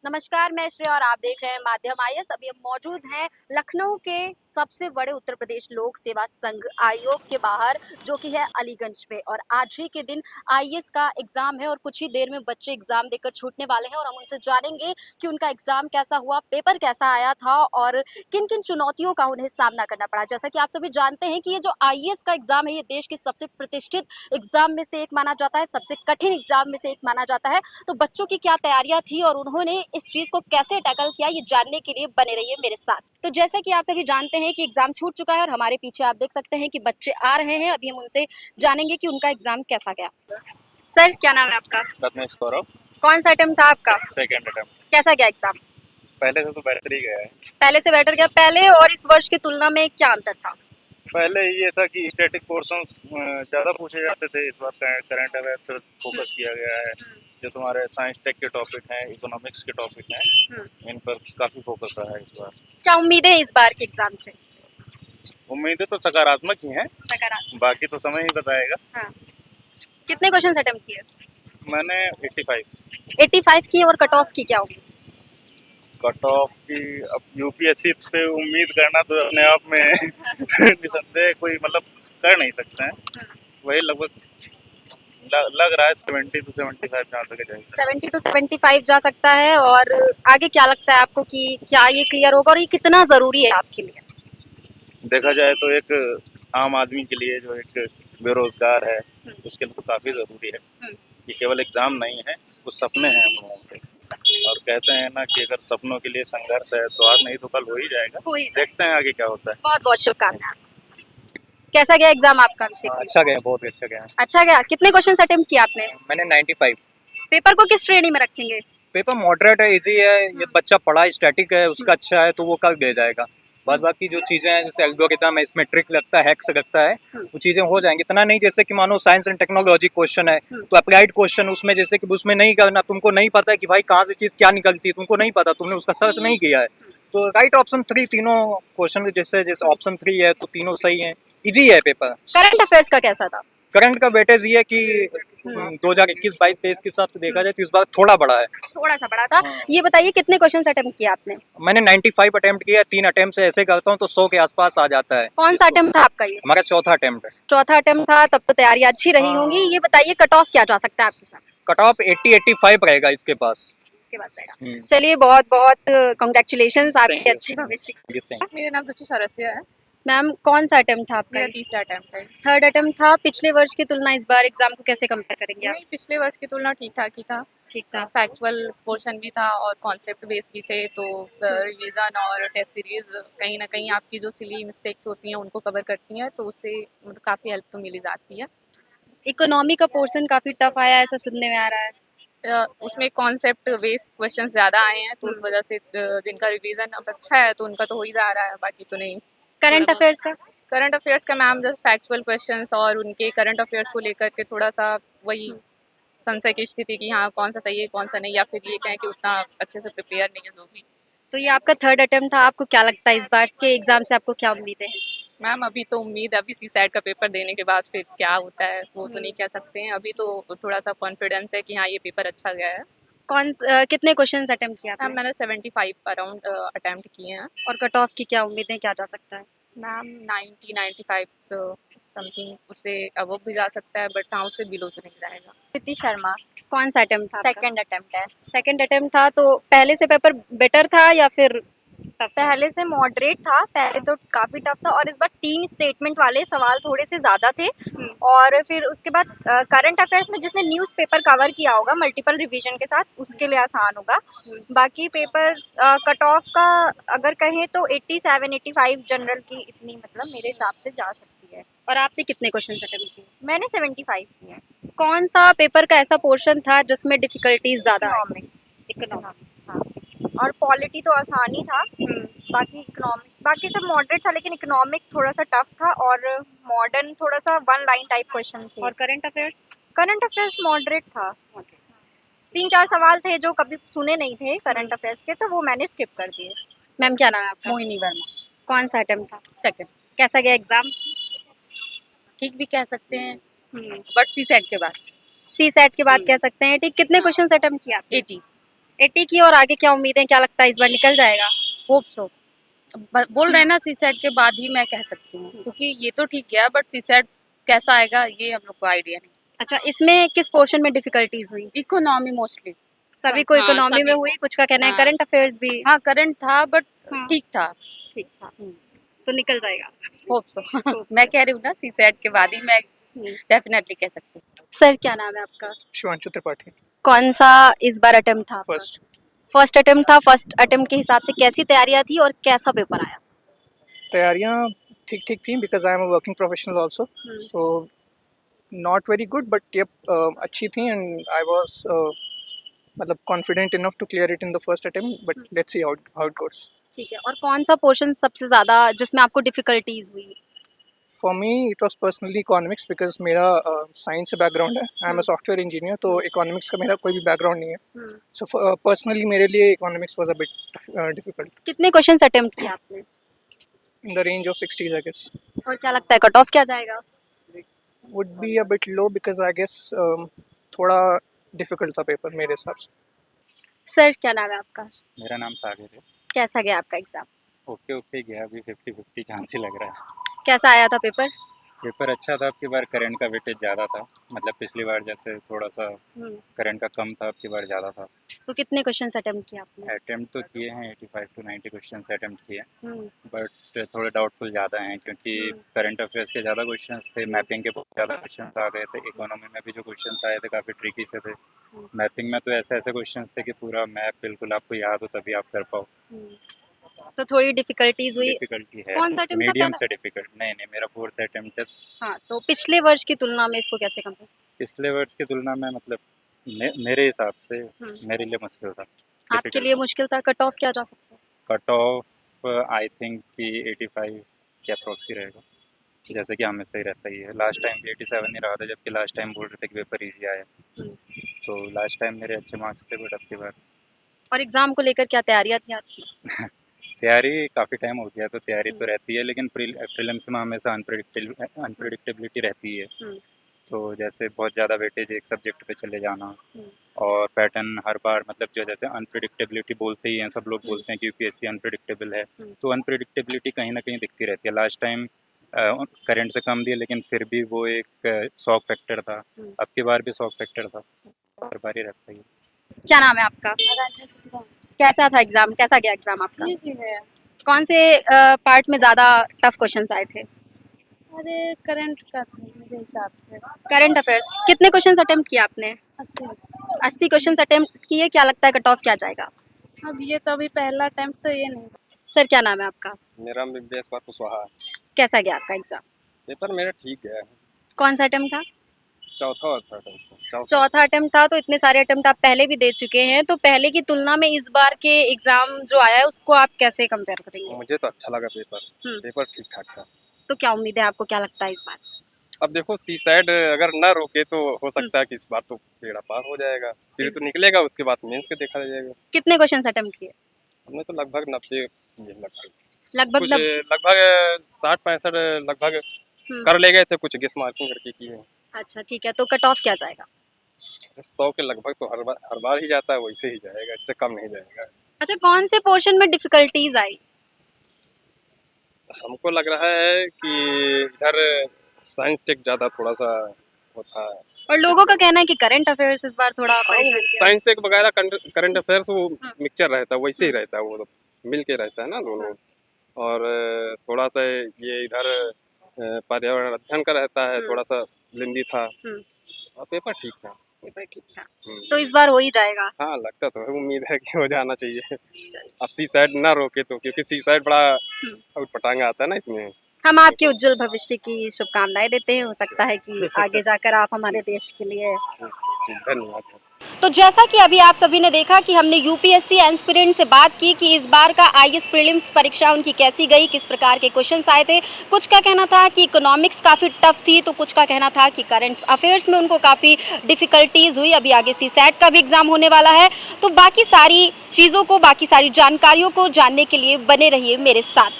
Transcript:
नमस्कार, मैं श्रेया और आप देख रहे हैं माध्यम आईएएस। अभी हम मौजूद हैं लखनऊ के सबसे बड़े उत्तर प्रदेश लोक सेवा संघ आयोग के बाहर, जो कि है अलीगंज पे। और आज ही के दिन आईएएस का एग्जाम है और कुछ ही देर में बच्चे एग्जाम देकर छूटने वाले हैं और हम उनसे जानेंगे कि उनका एग्जाम कैसा हुआ, पेपर कैसा आया था और किन किन चुनौतियों का उन्हें सामना करना पड़ा। जैसा कि आप सभी जानते हैं कि ये जो आईएएस का एग्जाम है, ये देश के सबसे प्रतिष्ठित एग्जाम में से एक माना जाता है, सबसे कठिन एग्जाम में से एक माना जाता है। तो बच्चों की क्या तैयारियां थी और उन्होंने इस चीज को कैसे टैकल किया, ये जानने के लिए बने रहिए मेरे साथ। तो जैसा कि आप सभी जानते हैं कि एग्जाम छूट चुका है और हमारे पीछे आप देख सकते हैं कि बच्चे आ रहे हैं। अभी हम उनसे जानेंगे कि उनका एग्जाम कैसा गया। सर, क्या नाम है आपका? रत्नेश गौरव। कौन सा अटेम्प्ट था आपका? Second attempt. कैसा गया एग्जाम? पहले से तो बेहतर ही गया है। पहले से बेटर गया। पहले और इस वर्ष की तुलना में क्या अंतर था? पहले ये था कि स्टैटिक पोर्शंस ज़्यादा पूछे जाते थे, इस बार करंट अफेयर पर फोकस किया गया है। जो तुम्हारे साइंस टेक के टॉपिक हैं, इकोनॉमिक्स के टॉपिक हैं, इन पर काफ़ी फोकस रहा है इस बार। क्या उम्मीदें हैं इस बार के एग्जाम से? उम्मीदें तो सकारात्मक ही हैं, सकारात्मक। बाकी तो समय ही बताएगा। हाँ। कितने क्वेश्चन अटेम्प्ट किए? मैंने 85। 85 की। और कट ऑफ की क्या उम्मीद? कट ऑफ की अब यूपीएससी पे उम्मीद करना तो अपने आप में निसंदेह कोई मतलब कर नहीं सकते हैं। वही लगभग लग रहा है 70 to 75 जहाँ तक जाएगा। 70 to 75 जा सकता है। और आगे क्या लगता है आपको कि क्या ये क्लियर होगा और ये कितना जरूरी है आपके लिए? देखा जाए तो एक आम आदमी के लिए जो एक बेरोजगार है उसके लिए तो काफ़ी ज़रूरी है कि केवल एग्ज़ाम नहीं है, वो सपने हैं हम लोगों के। और कहते हैं ना कि अगर सपनों के लिए संघर्ष है तो आज नहीं तो कल हो ही जाएगा। देखते हैं आगे क्या होता है। बहुत बहुत शुभकामनाएं। कैसा गया एग्जाम आपका अभिषेक जी? अच्छा गया, बहुत अच्छा गया। अच्छा गया। कितने क्वेश्चन अटेम्प्ट किए आपने? मैंने 95। पेपर को किस श्रेणी में रखेंगे? पेपर मॉडरेट है, इजी है। ये बच्चा पढ़ा स्टैटिक है, उसका अच्छा है तो वो कल दे जाएगा। बाद बाकी जो चीजें हैं जैसे एल्गोरिथम है, इसमें ट्रिक लगता है, हैक्स लगता है, वो चीजें हो जाएंगी। इतना नहीं जैसे कि मानो साइंस एंड टेक्नोलॉजी क्वेश्चन है तो अप्लाइड क्वेश्चन उसमें जैसे कि उसमें नहीं करना, तुमको नहीं पता है कि भाई कहाँ से चीज क्या निकलती है, तुमको नहीं पता, तुमने उसका सर्च नहीं किया है तो राइट ऑप्शन 3 तीनों क्वेश्चन जैसे जैसे ऑप्शन 3 है तो तीनों सही है, इजी है पेपर। करंट अफेयर्स का कैसा था? करंट का वेटेज ये है कि 2021-22-23 के हिसाब से देखा जाए तो इस बार थोड़ा बड़ा है। थोड़ा सा बड़ा था। ये बताइए कितने क्वेश्चन अटेम्प्ट किए आपने? मैंने 95 अटेम्प्ट किया, 3 अटेम्प्ट से ऐसे करता हूँ तो 100 के आसपास आ जाता है। कौन सा अटेम्प्ट था आपका? ये हमारा चौथा अटेम्प्ट है। चौथा अटेम्प्ट था, तब तो तैयारी अच्छी रही होंगी। ये बताइए कट ऑफ क्या जा सकता है आपके साथ? कट ऑफ 80-85 रहेगा इसके पास। इसके पास रहेगा। चलिए, बहुत बहुत कांग्रेचुलेशंस आपके अच्छे भविष्य। मेरा नाम रुचि सौरसिया है। मैम, कौन सा अटेम्प्ट था आपका? मेरा तीसरा अटेम्प्ट है। थर्ड अटेम्प्ट था। पिछले वर्ष की तुलना इस बार एग्जाम को कैसे कंपेयर करेंगे आप? नहीं, पिछले वर्ष की तुलना ठीक ठाक ही था। ठीक था। फैक्चुअल पोर्शन भी था और कॉन्सेप्ट बेस भी थे, तो रिवीजन और टेस्ट सीरीज कहीं ना कहीं आपकी जो सिली मिस्टेक्स होती हैं उनको कवर करती हैं, तो उससे मतलब काफ़ी हेल्प तो मिली जाती है। इकोनॉमी का पोर्शन काफी टफ आया, ऐसा सुनने में आ रहा है। उसमें कॉन्सेप्ट बेस्ड क्वेश्चन ज़्यादा आए हैं, तो उस वजह से जिनका रिवीजन अब अच्छा है तो उनका तो हो ही जा रहा है, बाकी तो नहीं। करंट अफेयर्स का? करंट अफेयर्स का मैम जैसे फैक्चुअल क्वेश्चंस और उनके करंट अफेयर्स को लेकर के थोड़ा सा वही संशय की स्थिति की हाँ कौन सा सही है कौन सा नहीं, या फिर ये कहें कि उतना अच्छे से प्रिपेयर नहीं है जो भी। तो ये आपका थर्ड अटेम्प्ट था। आपको क्या लगता है इस बार के एग्जाम से आपको क्या उम्मीद है? मैम अभी तो उम्मीद, अभी सी साइड का पेपर देने के बाद फिर क्या होता है वो तो नहीं कह सकते हैं। अभी तो थोड़ा सा कॉन्फिडेंस है कि हाँ ये पेपर अच्छा गया है। कितने क्वेश्चन अटेम्प्ट किया मैम आपने? मैंने 75 अराउंड अटेम्प्ट किए हैं। और कट ऑफ की क्या उम्मीदें, क्या जा सकता है? मैम 90-95 समथिंग, उससे अबव भी जा सकता है, बट हाँ उससे बिलो तो नहीं जाएगा। प्रीति शर्मा। कौन सा अटेम्प्ट था? सेकंड अटेम्प्ट है। सेकंड अटेम्प्ट था। तो पहले से पेपर बेटर था या फिर tough था? पहले से मॉडरेट था, पहले तो काफ़ी टफ था और इस बार 3 स्टेटमेंट वाले सवाल थोड़े से ज़्यादा थे। और फिर उसके बाद करंट अफेयर्स में जिसने न्यूज़पेपर कवर किया होगा मल्टीपल रिवीजन के साथ उसके लिए आसान होगा। बाकी पेपर कट ऑफ का अगर कहें तो 87-85 जनरल की इतनी मतलब मेरे हिसाब से जा सकती है। और आपने कितने क्वेश्चन अटेम्प्ट किए? मैंने 75 किए हैं। कौन सा पेपर का ऐसा पोर्शन था जिसमें डिफिकल्टीज ज्यादा आई? इकोनॉमिक्स। इकोनॉमिक्स। हाँ। और पॉलिटी तो आसान ही था। बाकी इकोनॉमिक्स, बाकी सब मॉडरेट था, लेकिन इकोनॉमिक्स थोड़ा सा टफ था और मॉडर्न थोड़ा सा वन लाइन टाइप क्वेश्चन थे। और current affairs? Current affairs moderate था। 3-4 सवाल थे जो कभी सुने नहीं थे करंट अफेयर्स के, तो वो मैंने स्किप कर दिए। मैम, क्या नाम है आपका? मोहिनी वर्मा। कौन सा अटेम्प्ट था? सेकंड। कैसा गया एग्जाम? ठीक भी कह सकते हैं, बट सी सेट के बाद सी सेट के बाद कह सकते हैं। ठीक। कितने क्वेश्चन अटेम्प्ट किया आपने? 80। 80 की और आगे क्या उम्मीदें, क्या लगता है इस बार निकल जाएगा? Hope so. बोल रहे हैं ना सीसेट के बाद ही मैं कह सकती हूँ, क्योंकि ये तो ठीक गया बट सीसेट कैसा आएगा ये हम लोग को आइडिया नहीं। अच्छा, इसमें किस पोर्शन में डिफिकल्टीज हुई? Economy mostly. सभी को हाँ, इकोनॉमी में सभी हुई, कुछ का कहना है हाँ। करंट अफेयर्स भी हाँ करंट था बट हाँ। ठीक था। ठीक था, तो निकल जाएगा। Hope so. मैं कह रही हूँ ना सीसेट के बाद ही मैं डेफिनेटली कह सकती हूँ। सर क्या नाम है आपका? शिवांशु त्रिपाठी। कौन सा इस बार अटेम्प्ट था आपका? फर्स्ट अटेम्प्ट था। फर्स्ट अटेम्प्ट के हिसाब से कैसी तैयारियां थी और कैसा पेपर आया? तैयारियां ठीक ठीक थी because I am a working professional also, so not very good but ये अच्छी थी एंड आई वाज मतलब confident enough to clear it in the first attempt, but let's see how it goes. ठीक है, और कौन सा पोर्शन सबसे ज्यादा जिसमें आपको डिफिकल्टीज हुई? For me it was personally economics because मेरा साइंस से बैकग्राउंड है, आई एम अ सॉफ्टवेयर इंजीनियर, तो इकोनॉमिक्स का मेरा कोई भी बैकग्राउंड नहीं है, सो पर्सनली मेरे लिए economics was a bit difficult. कितने क्वेश्चंस अटेम्प्ट किए आपने? In the range of 60 I guess. और क्या लगता है कट ऑफ क्या जाएगा? Would be a bit low because I guess थोड़ा डिफिकल्ट था पेपर मेरे हिसाब से। सर क्या नाम है आपका? मेरा नाम सागर है। कैसा गया आपका एग्जाम? ओके ओके गया, अभी 50-50 चांस ही लग रहा है। कैसा आया था पेपर? पेपर अच्छा था, आपकी बार करंट का वेटेज ज़्यादा था, मतलब पिछली बार जैसे थोड़ा सा करंट का कम था, आपकी बार ज़्यादा था। तो कितने क्वेश्चंस अटेम्प्ट किए आपने? अटेम्प्ट तो किए हैं 85 to 90 क्वेश्चन अटेम्प्ट किए, बट थोड़े डाउटफुल ज़्यादा हैं क्योंकि करंट अफेयर्स के ज़्यादा क्वेश्चन थे, मैपिंग के बहुत ज़्यादा क्वेश्चन आ गए थे, इकोनॉमी में भी जो क्वेश्चन आए थे काफ़ी ट्रिकी से थे। मैपिंग में तो ऐसे ऐसे क्वेश्चन थे कि पूरा मैप बिल्कुल आपको याद हो तभी आप कर पाओ। तो थोड़ी डिफिकल्टीज हुई। डिफिकल्टी है, कौन सा attempt था मीडियम पहला? से डिफिकल्ट। नहीं मेरा 4th अटेम्प्ट है। हाँ, तो पिछले वर्ष की तुलना में इसको कैसे कंपेयर? पिछले वर्ष की तुलना में मतलब मेरे हिसाब से मेरे लिए मुश्किल था। आपके लिए मुश्किल था। कट ऑफ क्या जा सकता है? कट ऑफ आई थिंक कि 85 के अप्रॉक्स ही रहेगा, जैसे कि हमेशा ही रहता ही है। लास्ट टाइम भी 87 ही रहा था, जबकि लास्ट टाइम बोल रहे थे कि पेपर ईजी आया, तो लास्ट टाइम मेरे अच्छे मार्क्स थे, बट अब की बार। और एग्जाम को लेकर क्या तैयारियां थी आपकी? तैयारी काफ़ी टाइम हो गया, तो तैयारी तो रहती है, लेकिन प्रीलिम्स में हमेशा अनप्रेडिक्टेबिलिटी रहती है। तो जैसे बहुत ज़्यादा वेटेज एक सब्जेक्ट पे चले जाना, और पैटर्न हर बार मतलब जो जैसे अनप्रेडिक्टेबिलिटी बोलते ही हैं, सब लोग बोलते हैं कि यूपीएससी अनप्रेडिक्टेबल है, तो अनप्रेडिक्टेबिलिटी कहीं ना कहीं दिखती रहती है। लास्ट टाइम करंट से कम दिए, लेकिन फिर भी वो एक शॉक फैक्टर था, अब की बार भी शॉक फैक्टर था, हर बार ही रहता है। क्या नाम है आपका? कैसा था एग्जाम? कैसा गया एग्जाम आपका? कौन से पार्ट में ज्यादा टफ क्वेश्चंस आए थे? अरे करंट का था मेरे हिसाब से। Current affairs. कितने क्वेश्चंस अटेम्प्ट किए आपने? 80 क्वेश्चंस अटेम्प्ट किए। क्या लगता है कट ऑफ क्या जाएगा? अब ये तो अभी पहला अटेम्प्ट तो ये नहीं। सर क्या नाम है आपका? मेरा विवेश बार कुशवाहा। कैसा गया आपका एग्जाम? पेपर मेरा ठीक गया। कौन सा अटेम्प्ट था? चौथा अटेम्प्ट था। तो इतने सारे अटेम्प्ट आप पहले भी दे चुके हैं, तो पहले की तुलना में इस बार के एग्जाम जो आया है उसको आप कैसे कंपेयर करेंगे? मुझे तो अच्छा लगा पेपर ठीक ठाक था। तो क्या उम्मीद है आपको, क्या लगता है इस बार? अब देखो सी साइड अगर ना रोके तो हो सकता है कि इस बार तो बेड़ा पार हो जाएगा, फिर तो निकलेगा, उसके बाद मेंस के देखा जाएगा। कितने क्वेश्चंस अटेम्प्ट किए? हमने तो लगभग 90 लगभग 60-65 लगभग कर ले गए थे, कुछ गेस मार्किंग करके की है। अच्छा ठीक है, तो कट ऑफ क्या जाएगा? 100 के लगभग तो हर बार ही जाता है, वैसे ही जाएगा, इससे कम नहीं जाएगा। अच्छा, कौन से पोर्शन में डिफिकल्टीज आई? हमको लग रहा है कि इधर साइंस टेक ज़्यादा थोड़ा सा होता है, और लोगों का कहना है कि करंट अफेयर्स इस बार थोड़ा परेशान किया। साइंस टेक वगैरह करंट अफेयर्स वो मिक्सचर रहता है, वैसे ही रहता है, वो तो मिल के रहता है ना दोनों। और थोड़ा सा ये इधर पर्यावरण अध्ययन का रहता है, थोड़ा सा लेंदी था, और पेपर ठीक था। तो इस बार हो ही जाएगा। हाँ लगता तो है, उम्मीद है कि हो जाना चाहिए। अब सी साइड ना रोके तो, क्योंकि सी साइड बड़ा आउटपटांगा आता है ना इसमें। हम आपके उज्जवल भविष्य की शुभकामनाएं देते हैं। हो सकता है कि आगे जाकर आप हमारे देश के लिए। धन्यवाद। तो जैसा कि अभी आप सभी ने देखा कि हमने यूपीएससी एस्पिरेंट से बात की कि इस बार का आईएएस प्रीलिम्स परीक्षा उनकी कैसी गई, किस प्रकार के क्वेश्चंस आए थे। कुछ का कहना था कि इकोनॉमिक्स काफ़ी टफ थी, तो कुछ का कहना था कि करंट अफेयर्स में उनको काफ़ी डिफ़िकल्टीज हुई। अभी आगे सीसैट का भी एग्ज़ाम होने वाला है, तो बाकी सारी चीज़ों को, बाकी सारी जानकारियों को जानने के लिए बने रहिए मेरे साथ।